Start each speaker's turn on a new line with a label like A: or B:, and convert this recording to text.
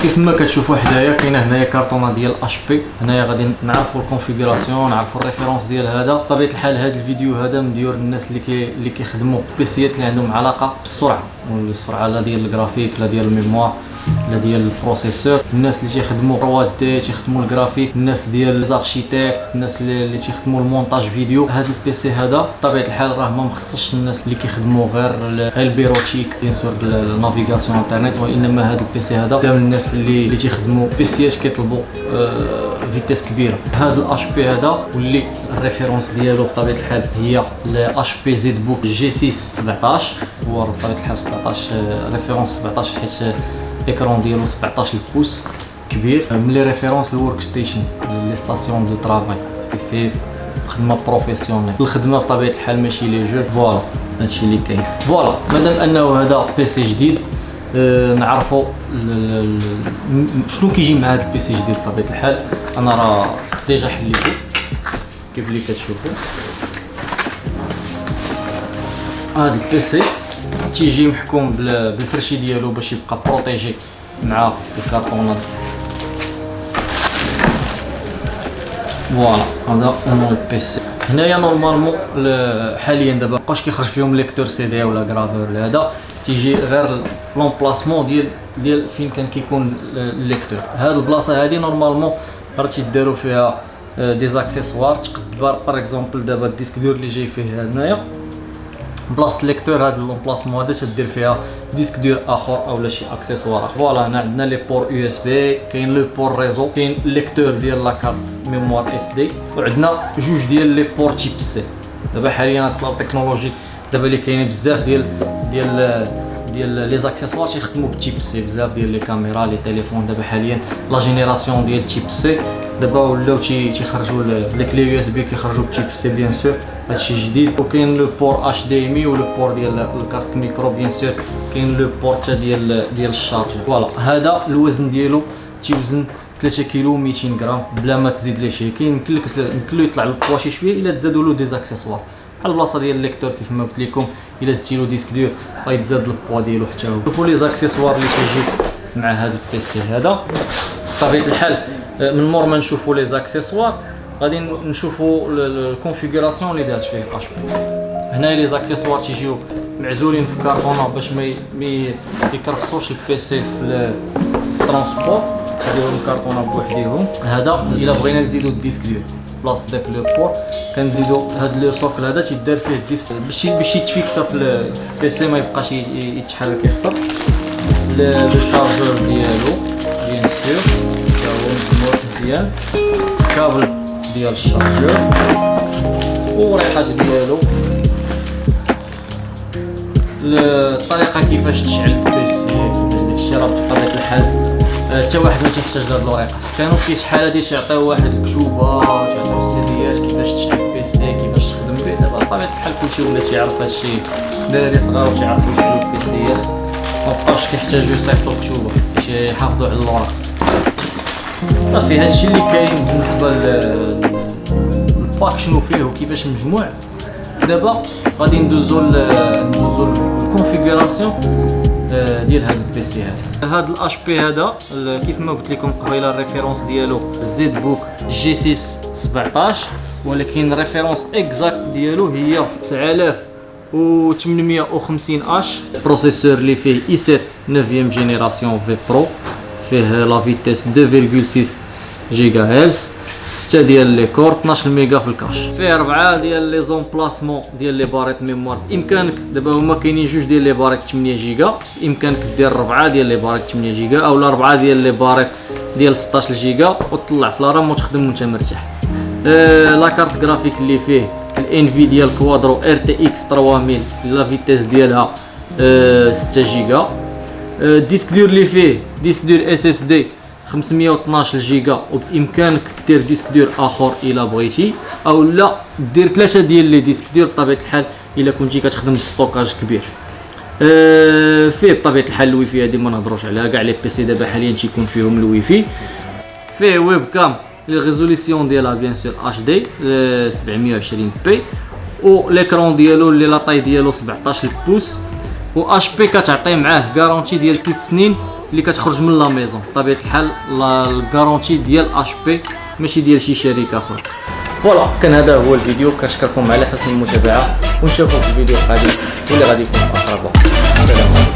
A: كيف ما كتشوفوا حدايا كاينه هنايا كارطونه ديال اش بي. هنايا غادي نعرفوا الكونفيغوراسيون، نعرفوا الريفيرونس ديال هذا. بطبيعه الحال هذا الفيديو هذا مديور للناس اللي كيخدموا بيسيات اللي عندهم علاقه بالسرعه، والسرعه لا ديال الجرافيك لا ديال الميموار لا ديال البروسيسور، الناس اللي تيخدموا 3 دي تيخدموا الجرافيك، الناس ديال ليزاركتيكت، الناس اللي تيخدموا المونتاج فيديو. هذا البيسي هذا بطبيعه الحال راه ما مخصصش الناس اللي كيخدموا غير البيروتيك بيان سور النافيغاسيون انترنت، وانما هذا البيسي هذا دام الناس اللي تيخدموا بيسيات كيطلبوا فيتيس كبيره. هذا الاش بي هذا واللي الريفيرونس ديالو بطبيعه الحال هي الاش بي زد بوك جي 6 17، هو بطبيعه الحال 17 ريفيرونس 17 حيت الاكرون ديالو 17 بوس كبير. من لي ريفيرونس الورك ستيشن لي ستاسيون دو طرافاي فيه خدمه بروفيسيونيل. الخدمه بطبيعه الحال ماشي لي جو. فوالا هادشي اللي كاين. فوالا مادام انه هذا بيسي جديد نعرفوا شنو كيجي مع هذا البيسي جديد. بطبيعه الحال انا راه ديجا حليته كيف اللي كتشوفوا. هذا البيسي تيجي محكوم بالفرشي ديالو باش يبقى بروتيجي مع الكارطونه. فوالا هذا هو البيسي. هنايا نورمالمون حاليا دابا مابقاوش كيخرج فيهم ليكتور سي دي ولا غرافور ولا هذا، تيجي غير لومبلاسمون ديال فين كان كيكون الليكتور. هاد البلاصه هادي نورمالمون راه تيداروا فيها دي زاكسيسوار. تقدر باغ اكزومبل دابا الديسك دور اللي جاي فيه هنايا بلاصه الليكتور، هاد لومبلاسمون هذا تدير فيها ديسك دور اخر اولا شي اكسسوار اخر. فوالا هنا عندنا لي بور يو اس بي، كاين لو بور ريزو، كاين الليكتور ديال لاكارت ميموار اس دي، وعندنا جوج ديال لي بور تيب سي. دابا حاليا طلعوا التكنولوجي دابا اللي كاينين بزاف ديال لي زاكسيسوار تيخدموا بالتيب سي. بزاف ديال لي كاميرا لي تليفون دابا حاليا لا جينيراسيون ديال تيب سي دابا ولاو تيخرجوا لي كلي يو اس بي كيخرجوا بالتيب سي بيان سور، هادشي جديد. وكاين لو بور اش دي ام اي ولو بور ديال الكاسك ميكرو بيان سور، كاين لو بور تا ديال الشارجر. فوالا هذا الوزن ديالو تيوزن 3 كيلو 200 غرام بلا ما تزيد ليه شي. كاين يمكن له يطلع البوا شي شويه الا تزادوا له دي زاكسيسوار بحال البلاصه ديال الليكتور كيف ما قلت لكم. الا زدتي له ديسك دور غيتزاد البوا ديالو حتى هو. شوفوا لي زاكسيسوار اللي تيجي مع هذا البيسي هذا. بطبيعه الحال من مور ما نشوفوا لي زاكسيسوار غادي نشوفوا الكونفيغوراسيون اللي دارت فيه اش بي. هنا لي زاكسيسوار تيجيو معزولين في كارطونه باش ما يكرفصوش البيسي في الترونسبور، تيديروا الكارطونه بوحديهم. هذا الا بغينا نزيدو الديسك ديال بلاصه داك لو بور كنزيدو هاد لو سوكل هذا تيدار فيه الديسك باش يتفيكسا في البيسي ما يبقاش يتحرك يخسر. لو شارجور ديالو بيان سور تا هو مزمور مزيان، كابل ديال الشارجور وريقات ديالو. الطريقه كيفاش تشعل البيسي داكشي راه بطبيعه الحال حتى واحد ما تيحتاج لهاد الوريقات. كانوا شحال هادي تيعطيو واحد الكتوبه تيعطيو السيديات كيفاش تشعل البيسي كيفاش تخدم به. دابا بطبيعه الحال كلشي ولا تيعرف هادشي، الدراري صغار تيعرفوا يشعلوا البيسيات، مابقاوش كيحتاجوا يصيفطوا كتوبه باش يحافظوا على الورق. صافي هادشي اللي كاين بالنسبه للباك شنو فيه وكيفاش مجموع. دابا غادي ندوزو الكونفيغوراسيون ديال هذا البيسي هذا الاش بي هذا كيف ما قلت لكم قبيله الريفيرونس ديالو زد بوك جي 6 17، ولكن الريفيرونس اكزاكت ديالو هي 9850 اش. البروسيسور اللي فيه اي 7 9 جينيراسيون في برو، فيه لا فيتيس 2.6 جيجا هرتز، 6 ديال لي كور، 12 ميغا في الكاش. فيه 4 ديال لي زومبلاسمون ديال لي باريت ميموار. بامكانك دابا هما كاينين جوج ديال لي باريت 8 جيجا، بامكانك دير 4 ديال لي باريت 8 جيجا اولا 4 ديال لي باريت ديال 16 جيجا وتطلع في الرام وتخدم وانت مرتاح. لا كارت جرافيك اللي فيه الانفيديا الكوادرو ار تي اكس 3000 لا فيتيس ديالها 6 جيجا. الديسك دور اللي فيه ديسك دور اس اس دي 512 جيجا، وبامكانك دير ديسك دور اخر الا بغيتي اولا دير 3 ديال لي ديسك دور بطبيعه الحال الا كنتي كتخدم بستوكاج كبير. فيه بطبيعه الحال الويفي هذه ما نهضروش عليها، كاع لي بيسي دابا حاليا تيكون فيهم الويفي. فيه ويب كام الريزوليسيون ديالها بيان سور اتش دي 720 بي، و ليكرون ديالو اللي لا طاي ديالو 17 بوس، و اش بي كتعطي معاه كارونتي ديال 3 سنين اللي كتخرج من لا ميزون. بطبيعه الحال الكارونتي ديال اش بي ماشي ديال شي شركه اخرى. فوالا كان هذا هو الفيديو، كنشكركم على حسن المتابعه ونشوفكم في الفيديو القادم واللي غادي يكون اخر. سلام.